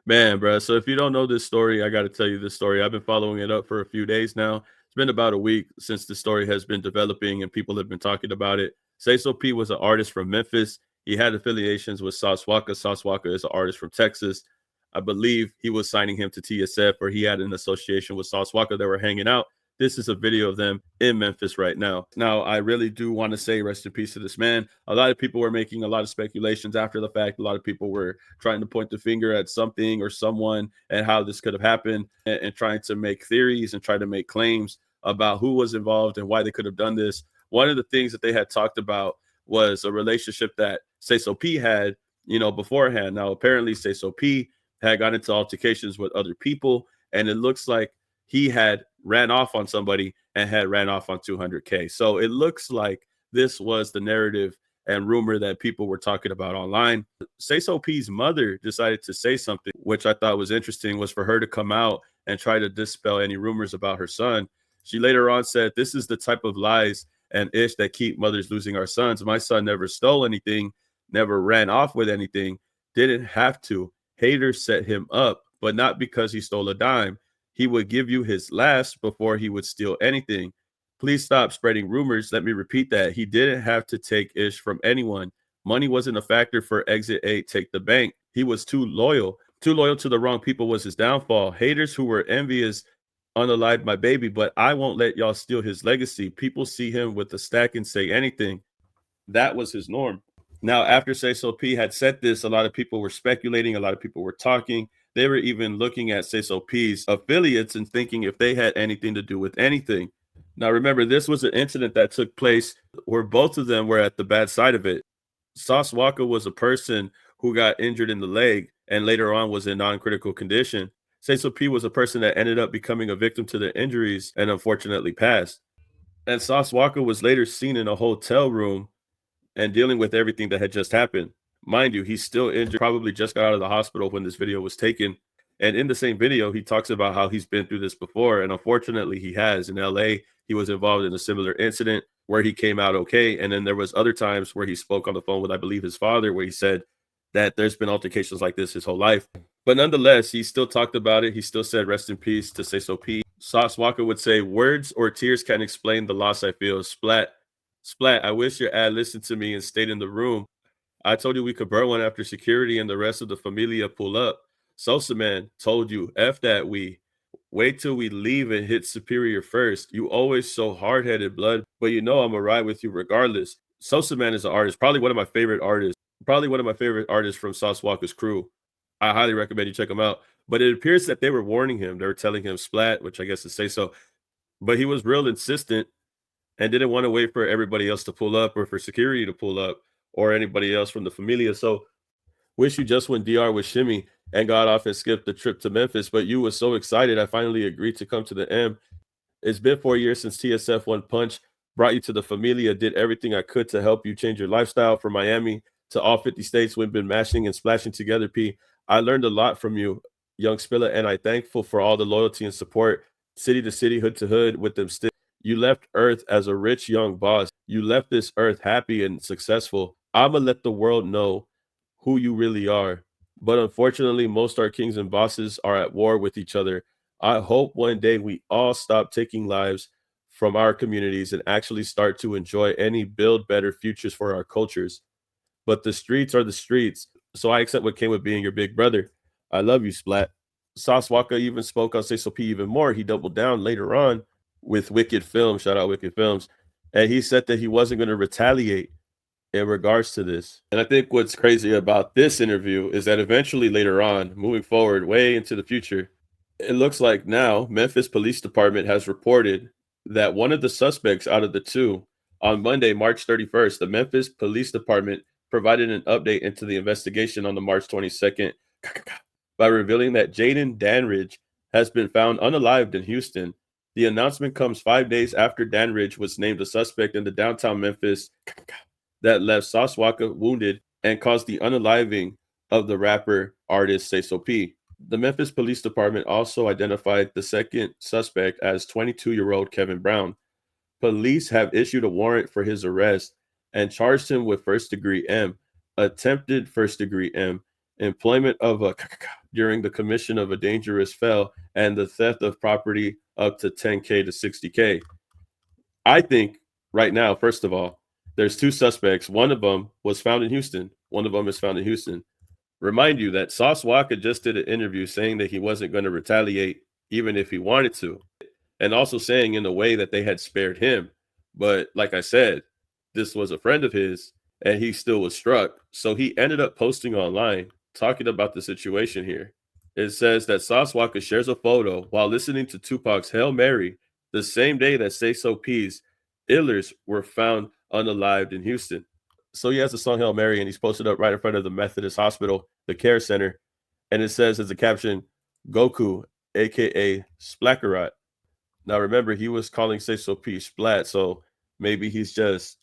Man, bro. So if you don't know this story, I got to tell you this story. I've been following it up for a few days now. It's been about a week since the story has been developing and people have been talking about it. Sayso P was an artist from Memphis. He had affiliations with Sauce Walka. Sauce Walka is an artist from Texas. I believe he was signing him to TSF, or he had an association with Sauce Walka. They were hanging out. This is a video of them in Memphis right now. Now, I really do want to say rest in peace to this man. A lot of people were making a lot of speculations after the fact. A lot of people were trying to point the finger at something or someone and how this could have happened, and trying to make theories and try to make claims about who was involved and why they could have done this. One of the things that they had talked about was a relationship that Sayso P had, beforehand. Now, apparently, Sayso P had got into altercations with other people, and it looks like he had ran off on somebody and had ran off on 200K. So it looks like this was the narrative and rumor that people were talking about online. Sayso P's mother decided to say something, which I thought was interesting, was for her to come out and try to dispel any rumors about her son. She later on said, "This is the type of lies and ish that keep mothers losing our sons. My son never stole anything, never ran off with anything, didn't have to. Haters set him up, but not because he stole a dime. He would give you his last before he would steal anything. Please stop spreading rumors. Let me repeat that. He didn't have to take ish from anyone. Money wasn't a factor for Exit 8, Take the Bank. He was too loyal. Too loyal to the wrong people was his downfall. Haters who were envious unalived my baby, but I won't let y'all steal his legacy. People see him with a stack and say anything. That was his norm." Now, after Sayso P had said this, a lot of people were speculating, a lot of people were talking. They were even looking at Sayso P's affiliates and thinking if they had anything to do with anything. Now, remember, this was an incident that took place where both of them were at the bad side of it. Sauce Walka was a person who got injured in the leg and later on was in non-critical condition. Sayso P was a person that ended up becoming a victim to the injuries and unfortunately passed. And Sauce Walka was later seen in a hotel room and dealing with everything that had just happened. Mind you, he's still injured, probably just got out of the hospital when this video was taken. And in the same video, he talks about how he's been through this before. And unfortunately, he has. In LA, he was involved in a similar incident where he came out okay. And then there was other times where he spoke on the phone with, I believe, his father, where he said that there's been altercations like this his whole life. But nonetheless, he still talked about it. He still said rest in peace to Sayso P. Sauce Walka would say, "Words or tears can't explain the loss I feel. Splat. Splat, I wish your ad listened to me and stayed in the room. I told you we could burn one after security and the rest of the familia pull up. Sosa man told you, F that we. Wait till we leave and hit Superior first. You always so hard-headed, blood, but you know I'ma ride with you regardless." Sosa man is an artist, probably one of my favorite artists, from Sauce Walka's crew. I highly recommend you check him out. But it appears that they were warning him. They were telling him splat, which I guess is say so. But he was real insistent and didn't want to wait for everybody else to pull up or for security to pull up or anybody else from the familia. So wish you just when DR was shimmy and got off and skipped the trip to Memphis, but you was so excited. I finally agreed to come to the M. It's been 4 years since TSF One Punch brought you to the familia, did everything I could to help you change your lifestyle from Miami to all 50 states. We've been mashing and splashing together, P. I learned a lot from you, young Spilla, and I'm thankful for all the loyalty and support, city to city, hood to hood, with them still. You left Earth as a rich young boss. You left this Earth happy and successful. I'ma let the world know who you really are. But unfortunately, most our kings and bosses are at war with each other. I hope one day we all stop taking lives from our communities and actually start to enjoy any build better futures for our cultures. But the streets are the streets, so I accept what came with being your big brother. I love you, Splat. Sauce Walka even spoke on Say So P even more. He doubled down later on with Wicked Films, shout out Wicked Films, and he said that he wasn't going to retaliate in regards to this. And I think what's crazy about this interview is that eventually later on, moving forward, way into the future, it looks like now Memphis Police Department has reported that one of the suspects out of the two on Monday, March 31st, the Memphis Police Department provided an update into the investigation on the March 22nd by revealing that Jaden Danridge has been found unalived in Houston. The announcement comes 5 days after Danridge was named a suspect in the downtown Memphis that left Sauce Walka wounded and caused the unaliving of the rapper artist Sayso P. The Memphis Police Department also identified the second suspect as 22-year-old Kevin Brown. Police have issued a warrant for his arrest and charged him with first-degree M, attempted first-degree M, employment of a during the commission of a dangerous fel, and the theft of property up to 10K to 60K. I think right now, first of all, there's two suspects. One of them was found in Houston. One of them is found in Houston. Remind you that Sauce Walka just did an interview saying that he wasn't going to retaliate even if he wanted to, and also saying in a way that they had spared him. But like I said, this was a friend of his and he still was struck. So he ended up posting online talking about the situation here. It says that Sauce Walka shares a photo while listening to Tupac's Hail Mary the same day that Sayso P's Illers were found unalived in Houston. So he has the song Hail Mary and he's posted up right in front of the Methodist Hospital, the care center. And it says as a caption, Goku, aka Splackarat. Now remember, he was calling Sayso P Splat, so maybe he's just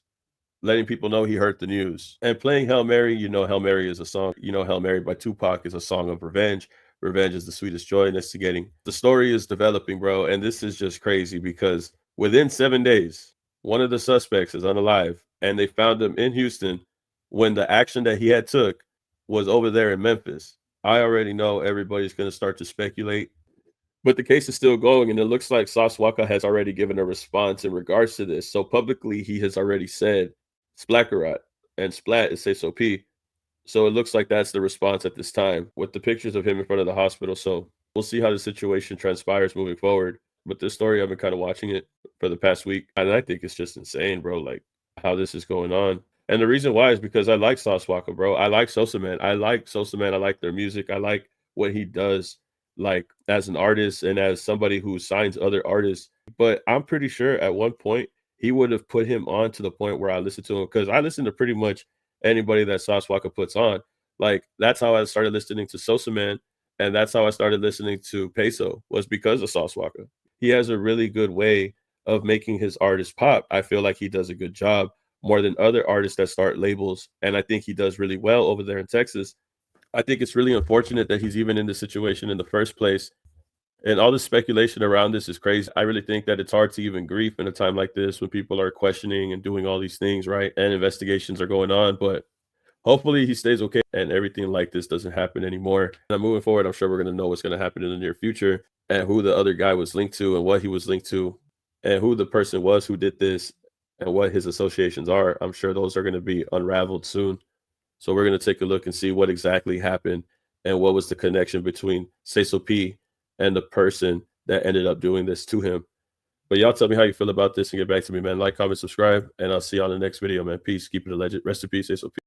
letting people know he heard the news. And playing Hail Mary, you know Hail Mary is a song. You know Hail Mary by Tupac is a song of revenge. Revenge is the sweetest joy and instigating. The story is developing, bro, and this is just crazy because within 7 days, one of the suspects is unalive, and they found him in Houston when the action that he had took was over there in Memphis. I already know everybody's going to start to speculate, but the case is still going, and it looks like Sauce Walka has already given a response in regards to this. So publicly, he has already said Splackarat, and Splat is Sayso P. So it looks like that's the response at this time with the pictures of him in front of the hospital. So we'll see how the situation transpires moving forward. But this story, I've been kind of watching it for the past week, and I think it's just insane, bro, like how this is going on. And the reason why is because I like Sauce Walka, bro. I like Sosa Man. I like Sosa Man. I like their music. I like what he does, like as an artist and as somebody who signs other artists. But I'm pretty sure at one point he would have put him on to the point where I listened to him, because I listen to pretty much anybody that Sauce Walka puts on. Like that's how I started listening to Sosa Man, and that's how I started listening to Peso, was because of Sauce Walka. He has a really good way of making his artists pop. I feel like he does a good job more than other artists that start labels, and I think he does really well over there in Texas. I think it's really unfortunate that he's even in this situation in the first place. And all the speculation around this is crazy. I really think that it's hard to even grieve in a time like this when people are questioning and doing all these things, right? And investigations are going on. But hopefully he stays okay and everything like this doesn't happen anymore. And moving forward, I'm sure we're going to know what's going to happen in the near future and who the other guy was linked to and what he was linked to and who the person was who did this and what his associations are. I'm sure those are going to be unraveled soon. So we're going to take a look and see what exactly happened and what was the connection between Sayso P and the person that ended up doing this to him. But y'all tell me how you feel about this and get back to me, man. Like, comment, subscribe, and I'll see you on the next video, man. Peace. Keep it alleged. Rest in peace, Sayso P.